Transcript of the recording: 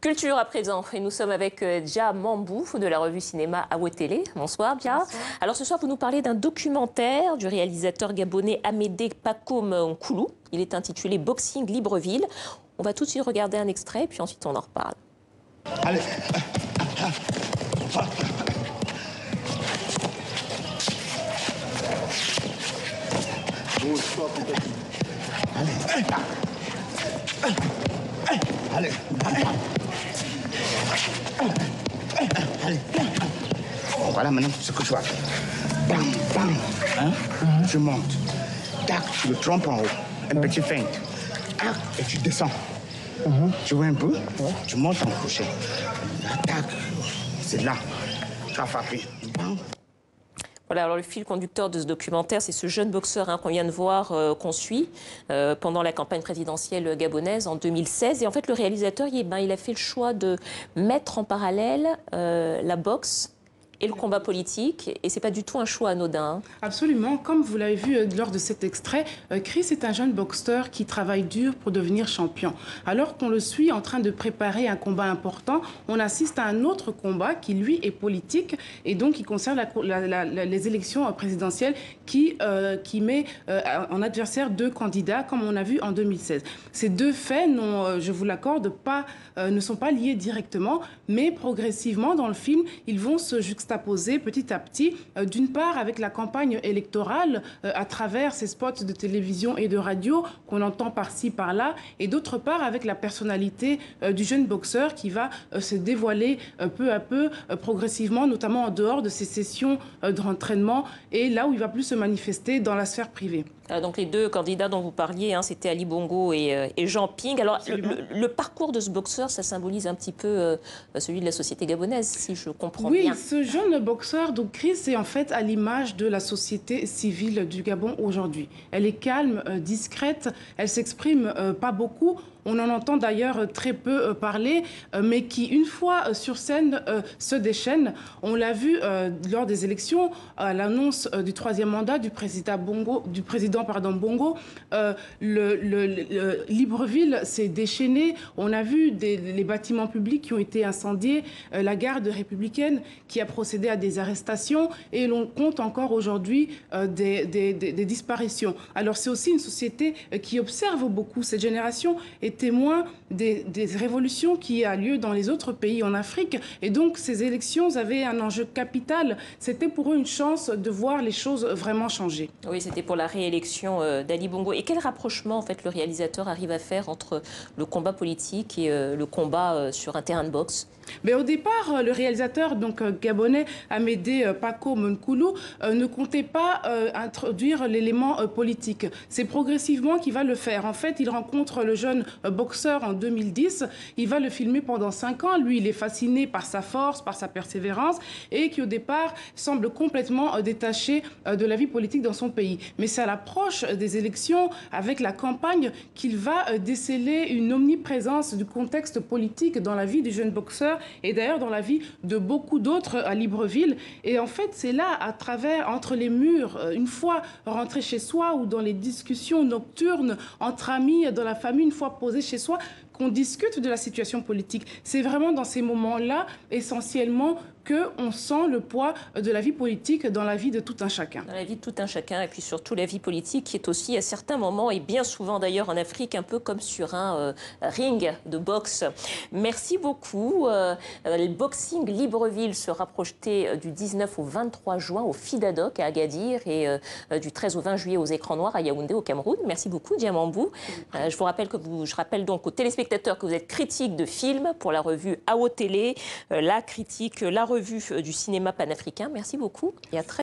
Culture à présent, et nous sommes avec Dia Mambou de la revue cinéma Awo Télé. Bonsoir Dia. Bonsoir. Alors ce soir, vous nous parlez d'un documentaire du réalisateur gabonais Amédée Pakom Nkoulou. Il est intitulé Boxing Libreville. On va tout de suite regarder un extrait, puis ensuite on en reparle. Allez. Allez. Allez. Voilà maintenant ce que je vois. Bam, bam. Hein? Tu montes. Tac, tu le trompes en haut. Un petit feinte. Et tu descends. Tu vois un peu? Tu montes en crochet. Tac. C'est là. Tu as frappé. Bam. Voilà, alors le fil conducteur de ce documentaire, c'est ce jeune boxeur qu'on vient de voir, qu'on suit pendant la campagne présidentielle gabonaise en 2016. Et en fait, le réalisateur, il a fait le choix de mettre en parallèle la boxe et le combat politique, et c'est pas du tout un choix anodin. Absolument, comme vous l'avez vu lors de cet extrait, Chris est un jeune boxeur qui travaille dur pour devenir champion. Alors qu'on le suit en train de préparer un combat important, on assiste à un autre combat qui, lui, est politique, et donc qui concerne les élections présidentielles qui met en adversaire deux candidats, comme on a vu en 2016. Ces deux faits, je vous l'accorde, ne sont pas liés directement, mais progressivement, dans le film, ils vont se juxtaposer petit à petit, d'une part avec la campagne électorale à travers ces spots de télévision et de radio qu'on entend par-ci, par-là, et d'autre part avec la personnalité du jeune boxeur qui va se dévoiler peu à peu, progressivement, notamment en dehors de ces sessions d'entraînement et là où il va plus se manifester dans la sphère privée. Donc les deux candidats dont vous parliez, c'était Ali Bongo et Jean Ping. Alors le parcours de ce boxeur, ça symbolise un petit peu celui de la société gabonaise, si je comprends bien. Oui, ce jeune boxeur, donc Chris, est en fait à l'image de la société civile du Gabon aujourd'hui. Elle est calme, discrète, elle s'exprime pas beaucoup. On en entend d'ailleurs très peu parler, mais qui, une fois sur scène, se déchaîne. On l'a vu lors des élections, à l'annonce du troisième mandat du président Bongo. Libreville s'est déchaîné. On a vu les bâtiments publics qui ont été incendiés, la garde républicaine qui a procédé à des arrestations, et l'on compte encore aujourd'hui des disparitions. Alors c'est aussi une société qui observe beaucoup cette génération et témoin des révolutions qui a lieu dans les autres pays en Afrique. Et donc, ces élections avaient un enjeu capital. C'était pour eux une chance de voir les choses vraiment changer. Oui, c'était pour la réélection d'Ali Bongo. Et quel rapprochement, en fait, le réalisateur arrive à faire entre le combat politique et le combat sur un terrain de boxe? Mais au départ, le réalisateur gabonais Amédée Pakom Nkoulou ne comptait pas introduire l'élément politique. C'est progressivement qu'il va le faire. En fait, il rencontre le jeune boxeur en 2010. Il va le filmer pendant 5 ans. Lui, il est fasciné par sa force, par sa persévérance, et qui au départ semble complètement détaché de la vie politique dans son pays. Mais c'est à l'approche des élections, avec la campagne, qu'il va déceler une omniprésence du contexte politique dans la vie du jeune boxeur, et d'ailleurs dans la vie de beaucoup d'autres à Libreville. Et en fait, c'est là, à travers, entre les murs, une fois rentré chez soi ou dans les discussions nocturnes entre amis, dans la famille, une fois posé chez soi, qu'on discute de la situation politique. C'est vraiment dans ces moments-là, essentiellement, qu'on sent le poids de la vie politique dans la vie de tout un chacun. Dans la vie de tout un chacun, et puis surtout la vie politique qui est aussi à certains moments, et bien souvent d'ailleurs en Afrique, un peu comme sur un ring de boxe. Merci beaucoup. Le Boxing Libreville sera projeté du 19 au 23 juin au FIDADOC à Agadir et du 13 au 20 juillet aux Écrans Noirs à Yaoundé au Cameroun. Merci beaucoup, Dia Mambou. Je rappelle donc aux téléspectateurs que vous êtes critique de films pour la revue Awo Télé, la revue du cinéma panafricain. Merci beaucoup et à très